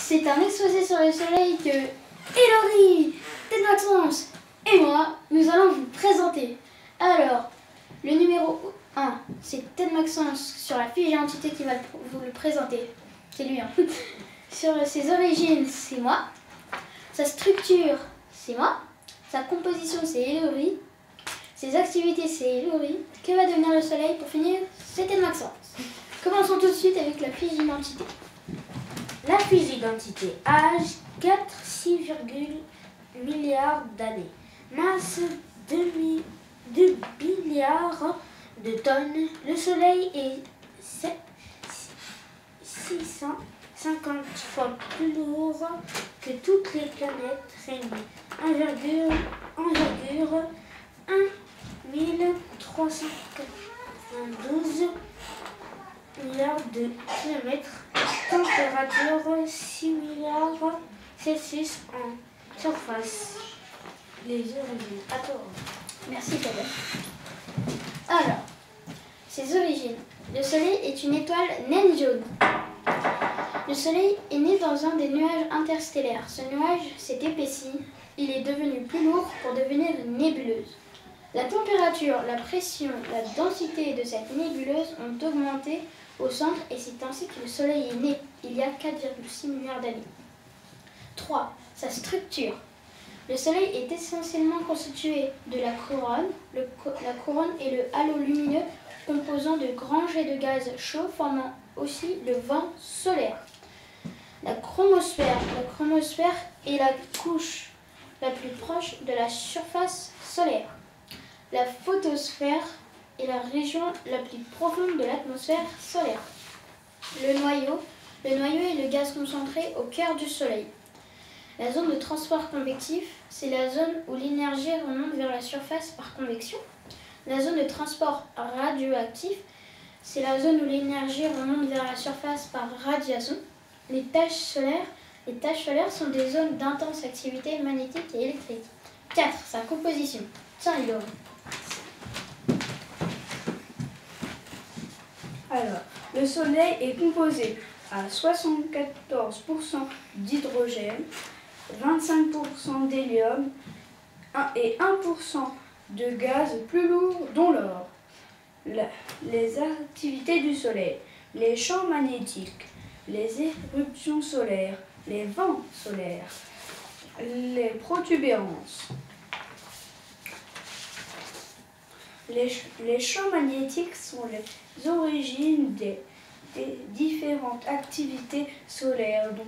C'est un exposé sur le soleil que Hilary, Ted Maxence et moi, nous allons vous présenter. Alors, le numéro 1, c'est Ted Maxence sur la fiche d'identité qui va vous le présenter. C'est lui, hein. Sur ses origines, c'est moi. Sa structure, c'est moi. Sa composition, c'est Hilary. Ses activités, c'est Hilary. Que va devenir le soleil? Pour finir, c'est Ted Maxence. Commençons tout de suite avec la fiche d'identité. La fiche d'identité. Âge 6,4 milliards d'années. Masse 2 milliards de tonnes. Le Soleil est 650 fois plus lourd que toutes les planètes réunies. 1,1392 milliards de kilomètres. Température 6 milliards Celsius en surface. Les origines. À toi. Merci, Fabien. Alors, ses origines. Le Soleil est une étoile naine jaune. Le Soleil est né dans un des nuages interstellaires. Ce nuage s'est épaissi. Il est devenu plus lourd pour devenir une nébuleuse. La température, la pression, la densité de cette nébuleuse ont augmenté au centre et c'est ainsi que le Soleil est né, il y a 4,6 milliards d'années. 3. Sa structure. Le Soleil est essentiellement constitué de la couronne. La couronne est le halo lumineux composant de grands jets de gaz chaud formant aussi le vent solaire. La chromosphère. La chromosphère est la couche la plus proche de la surface solaire. La photosphère est la région la plus profonde de l'atmosphère solaire. Le noyau est le gaz concentré au cœur du Soleil. La zone de transport convectif, c'est la zone où l'énergie remonte vers la surface par convection. La zone de transport radioactif, c'est la zone où l'énergie remonte vers la surface par radiation. Les taches solaires sont des zones d'intense activité magnétique et électrique. 4. Sa composition. Tiens, Hilary. Alors, le Soleil est composé à 74% d'hydrogène, 25% d'hélium et 1% de gaz plus lourd, dont l'or. Les activités du Soleil, les champs magnétiques, les éruptions solaires, les vents solaires, les protubérances. Les champs magnétiques sont les origines des différentes activités solaires, donc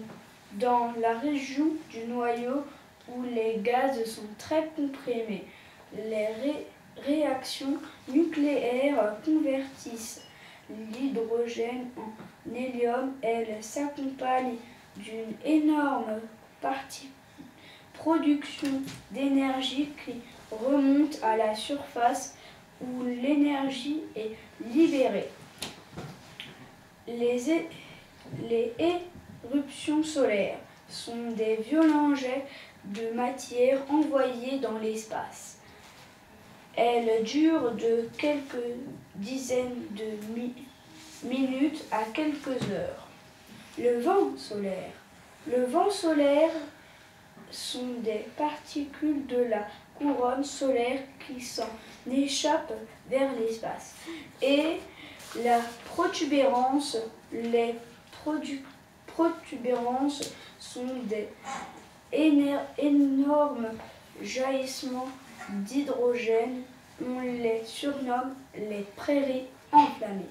dans la région du noyau où les gaz sont très comprimés. Les réactions nucléaires convertissent l'hydrogène en hélium. Elles s'accompagnent d'une énorme production d'énergie qui remonte à la surface où l'énergie est libérée. Les éruptions solaires sont des violents jets de matière envoyés dans l'espace. Elles durent de quelques dizaines de minutes à quelques heures. Le vent solaire. Le vent solaire sont des particules de la couronne solaire qui s'en échappent vers l'espace. Et la protubérance. Les protubérances sont des énormes jaillissements d'hydrogène. On les surnomme les prairies enflammées.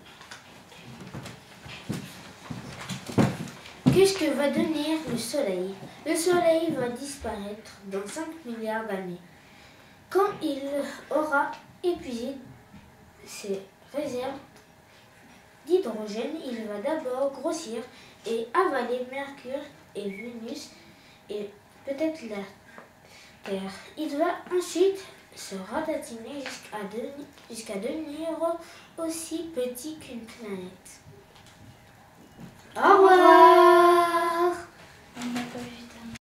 Qu'est-ce que va devenir le Soleil? Le Soleil va disparaître dans 5 milliards d'années. Quand il aura épuisé ses réserves d'hydrogène, il va d'abord grossir et avaler Mercure et Vénus et peut-être la Terre. Il va ensuite se ratatiner jusqu'à devenir aussi petit qu'une planète. Au revoir.